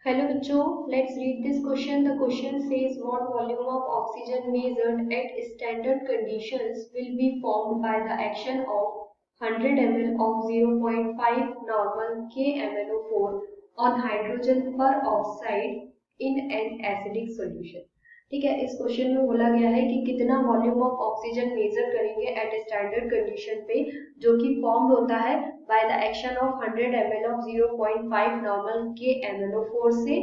Hello बच्चों, let's read this question. The question says what volume of oxygen measured at standard conditions will be formed by the action of 100 ml of 0.5 normal KMnO4 on hydrogen peroxide in an acidic solution. ठीक है, इस question में बोला गया है कि कितना volume of oxygen major करेंगे एट स्टैंडर्ड कंडीशन पे जो कि फॉर्म्ड होता है by the action of 100 ml of 0.5 normal KMnO4 से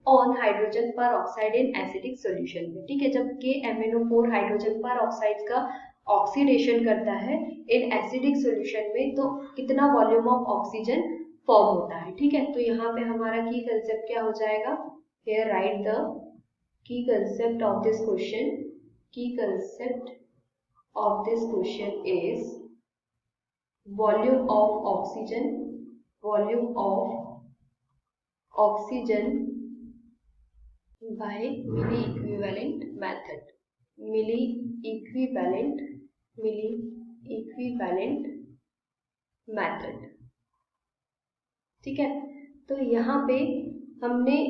on हाइड्रोजन पर ऑक्साइड इन एसिडिक सॉल्यूशन में। ठीक है, जब KMnO4 हाइड्रोजन पर ऑक्साइड का ऑक्सीडेशन करता है इन एसिडिक सॉल्यूशन में तो कितना वॉल्यूम ऑफ ऑक्सीजन फॉर्म होता है। ठीक है, तो यहाँ पे हमारा की कंसेप्ट क्या हो जाएगा, here write the key concept of this question. Key concept of this question is volume of oxygen by milli equivalent method. ठीक है, तो यहाँ पे हमें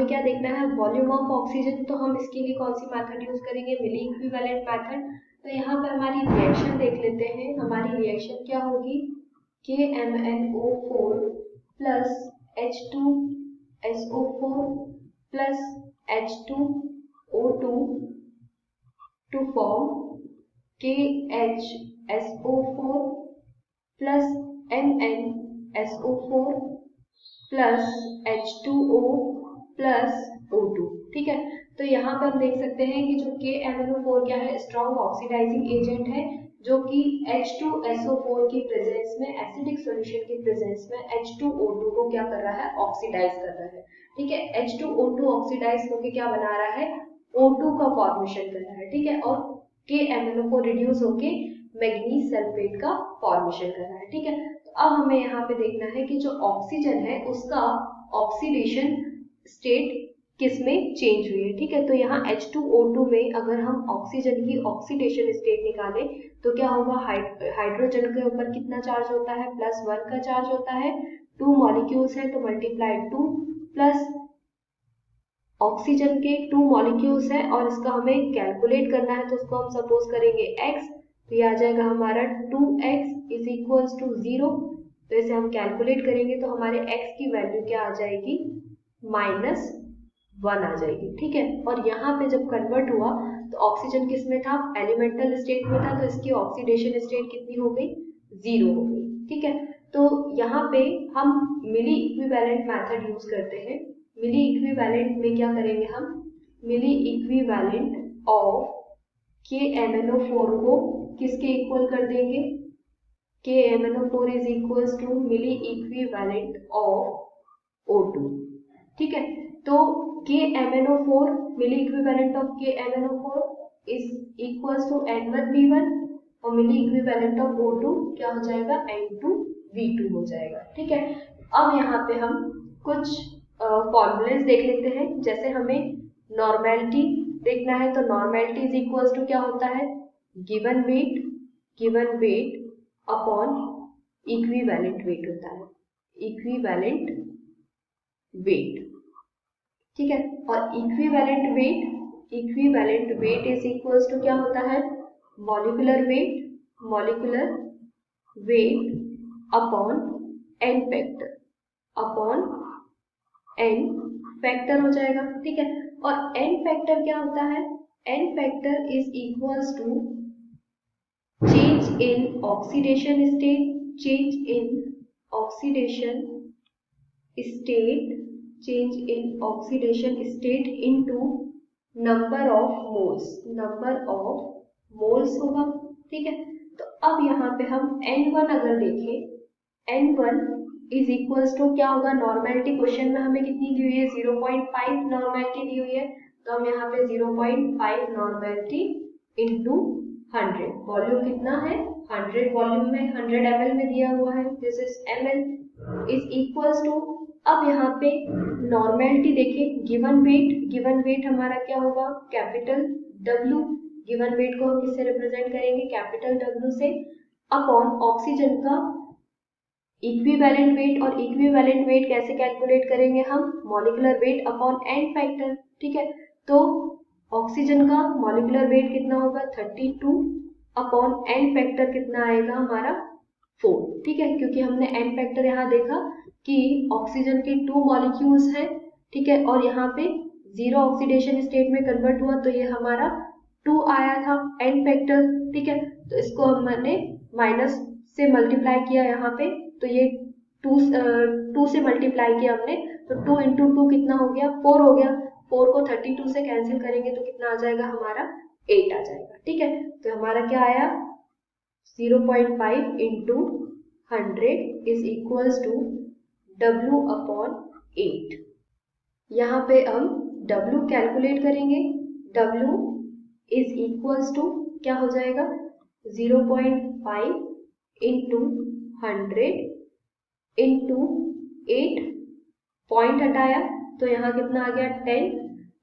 क्या देखना है, वॉल्यूम ऑफ ऑक्सीजन। तो हम इसके लिए कौन सी मेथड यूज करेंगे, मिली इक्विवेलेंट मेथड। तो यहाँ पे हमारी रिएक्शन देख लेते हैं। हमारी रिएक्शन क्या होगी, KMnO4 plus H2SO4 plus H2O2 to form KHSO4 plus MnSO4 plus H2O plus O2। ठीक है, तो यहाँ पे हम देख सकते हैं कि जो KMnO4 क्या है, स्ट्रॉन्ग ऑक्सीडाइजिंग एजेंट है जो कि H2SO4 की प्रेजेंस में, एसिडिक सॉल्यूशन की प्रेजेंस में H2O2 को क्या कर रहा है, ऑक्सीडाइज कर रहा है। ठीक है, H2O2 ऑक्सीडाइज होकर क्या बना रहा है, O2 का फॉर्मेशन कर रहा है। ठीक है, और KMnO4 रिड्यूस होके मैग्नीज सल्फेट का फॉर्मेशन कर रहा है। ठीक है, तो अब हमें यहाँ पे देखना है कि जो ऑक्सीजन है उसका ऑक्सीडेशन स्टेट किस में चेंज हुई है। ठीक है, तो यहाँ H2O2 में अगर हम ऑक्सीजन की ऑक्सीडेशन स्टेट निकालें तो क्या होगा, हाइड्रोजन के ऊपर कितना चार्ज होता है, +1 का चार्ज होता है। 2 मॉलिक्यूल्स है तो मल्टीप्लाई 2 प्लस ऑक्सीजन के 2 मॉलिक्यूल्स है और इसका हमें कैलकुलेट करना है तो उसको हम सपोज करेंगे x, तो ये आ जाएगा हमारा 2x इज इक्वल्स टू 0। तो इसे हम कैलकुलेट करेंगे तो हमारे x की वैल्यू क्या आ जाएगी, -1 आ जाएगी। ठीक है, और यहाँ पे जब कन्वर्ट हुआ तो ऑक्सीजन किस में था, एलिमेंटल स्टेट में था, तो इसकी ऑक्सीडेशन स्टेट कितनी हो गई, 0 हो गई। ठीक है, तो यहाँ पे हम मिली इक्विवेलेंट मेथड यूज करते हैं। मिली इक्विवेलेंट में क्या करेंगे हम, मिली इक्विवेलेंट ऑफ KMnO4 को किसके इक्वल कर देंगे, KMnO4 is equals to milli equivalent of O2। ठीक है, तो KMnO4 milli equivalent of KMnO4 is equals to N1V1 और मिली इक्विवेलेंट ऑफ O2 क्या हो जाएगा, N2V2 हो जाएगा। ठीक है, अब यहाँ पे हम कुछ फॉर्मूलेस देख लेते हैं। जैसे हमें नॉर्मेलिटी देखना है तो नॉर्मेलिटी इज इक्वल्स टू क्या होता है, given weight upon equivalent weight होता है, इक्विवेलेंट वेट। ठीक है, और equivalent weight is equals to क्या होता है, molecular weight upon n factor हो जाएगा। ठीक है, और n फैक्टर क्या होता है, n factor is equals to change in oxidation state into number of moles होगा। ठीक है, तो अब यहाँ पे हम N1 अगर देखें, N1 इज इक्वल्स टू क्या होगा, नॉर्मेलिटी क्वेश्चन में हमें कितनी दी हुई है, 0.5 नॉर्मेलिटी दी हुई है, तो हम यहाँ पे 0.5 नॉर्मेलिटी इंटू 100, वॉल्यूम कितना है, 100 वॉल्यूम में 100 ml में दिया हुआ है, this is ml is equals to, अब यहाँ पे नॉर्मेलिटी देखें, गिवन वेट हमारा क्या होगा, कैपिटल W, गिवन वेट को हम किससे रिप्रेजेंट करेंगे, कैपिटल W से, अपॉन ऑक्सीजन का इक्विवेलेंट वेट, और इक्विवेलेंट वेट कैसे कैलकुलेट करेंगे हम, molecular weight upon N factor, ठीक है। तो ऑक्सीजन का मॉलिक्यूलर वेट कितना होगा 32 अपॉन एन फैक्टर कितना आएगा हमारा 4, ठीक है, क्योंकि हमने एन फैक्टर यहाँ देखा कि ऑक्सीजन के 2 मॉलिक्यूल्स हैं, ठीक है, और यहाँ पे 0 ऑक्सीडेशन स्टेट में कन्वर्ट हुआ तो ये हमारा 2 आया था एन फैक्टर, ठीक है। तो इसको हमने माइनस से मल्टीप्लाई किया यहाँ पे, तो ये 2 से मल्टीप्लाई किया हमने, तो 2 इंटू 2 कितना हो गया 4 हो गया, 4 को 32 से कैंसिल करेंगे तो कितना आ जाएगा हमारा 8 आ जाएगा, ठीक है। तो हमारा क्या आया 0.5 into 100 is equals to W upon 8। यहाँ पे हम W कैलकुलेट करेंगे, W इज इक्वल्स टू क्या हो जाएगा 0.5 इंटू 100 इंटू 8, पॉइंट हटाया तो यहाँ कितना आ गया 10,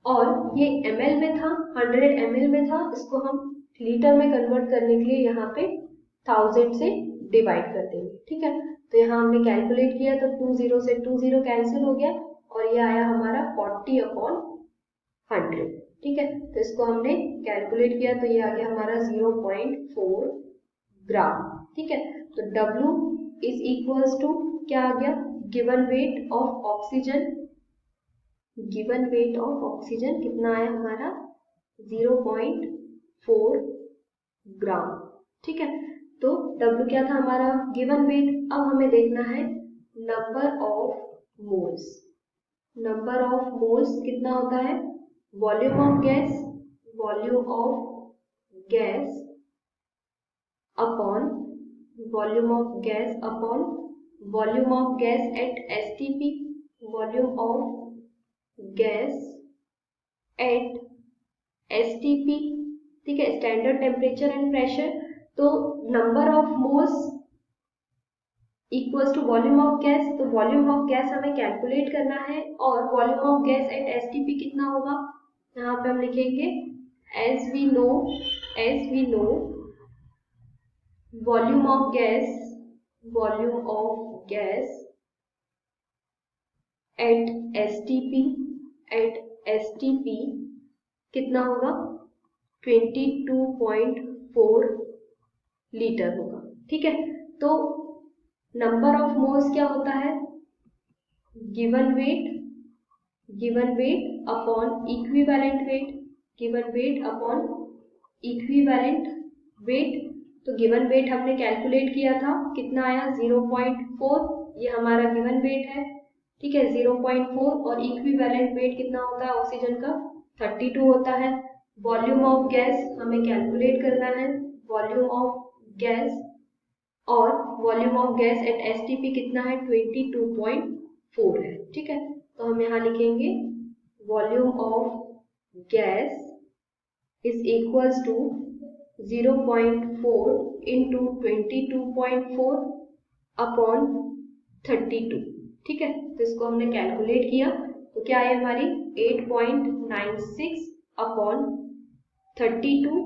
और ये ml में था, 100 ml में था, इसको हम लीटर में कन्वर्ट करने के लिए यहाँ पे 1000 से डिवाइड कर देंगे, ठीक है। तो यहाँ हमने कैलकुलेट किया तो 20 से 20 कैंसिल हो गया और ये आया हमारा 40 अपॉन 100, ठीक है। तो इसको हमने कैलकुलेट किया तो ये आ गया हमारा 0.4 ग्राम, ठीक है। तो W इज इक्वल्स टू क्या आ गया, given weight of oxygen, given weight of oxygen कितना आया हमारा 0.4 ग्राम, ठीक है। तो W क्या था हमारा गिवन वेट। अब हमें देखना है number of moles, number of moles कितना होता है, volume of gas, volume of gas upon volume of gas upon volume of gas at STP, volume of gas at STP, ठीक है, स्टैंडर्ड टेम्परेचर एंड प्रेशर। तो number of moles equals to volume of gas, तो volume of gas हमें calculate करना है और volume of gas at STP कितना होगा, यहाँ पे हम लिखेंगे as we know volume of gas at STP कितना होगा 22.4 लीटर होगा, ठीक है। तो नंबर ऑफ मोल्स क्या होता है, given weight upon equivalent wait, given weight upon equivalent wait. तो गिवन वेट हमने कैलकुलेट किया था कितना आया 0.4, ये हमारा गिवन वेट है, ठीक है 0.4, और इक्विवेलेंट वेट कितना होता है ऑक्सीजन का 32 होता है। वॉल्यूम ऑफ गैस हमें कैलकुलेट करना है, वॉल्यूम ऑफ गैस, और volume of gas at STP कितना है 22.4 है, ठीक है। तो हम यहाँ लिखेंगे volume of gas is equals to 0.4 into 22.4 upon 32, ठीक है। तो इसको हमने कैलकुलेट किया तो क्या है हमारी 8.96 अपॉन 32,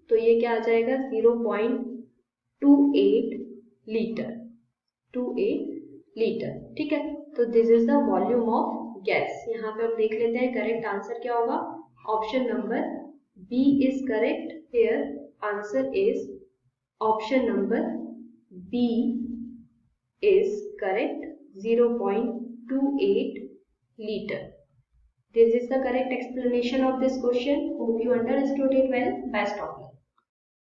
तो ये क्या आ जाएगा 0.28 लीटर, ठीक है। तो this is the volume of gas. यहाँ पे हम देख लेते हैं करेक्ट आंसर क्या होगा, option number B is correct, here answer is option number B is correct, 0.28 liter. This is the correct explanation of this question. Hope you understood it well. Best of luck.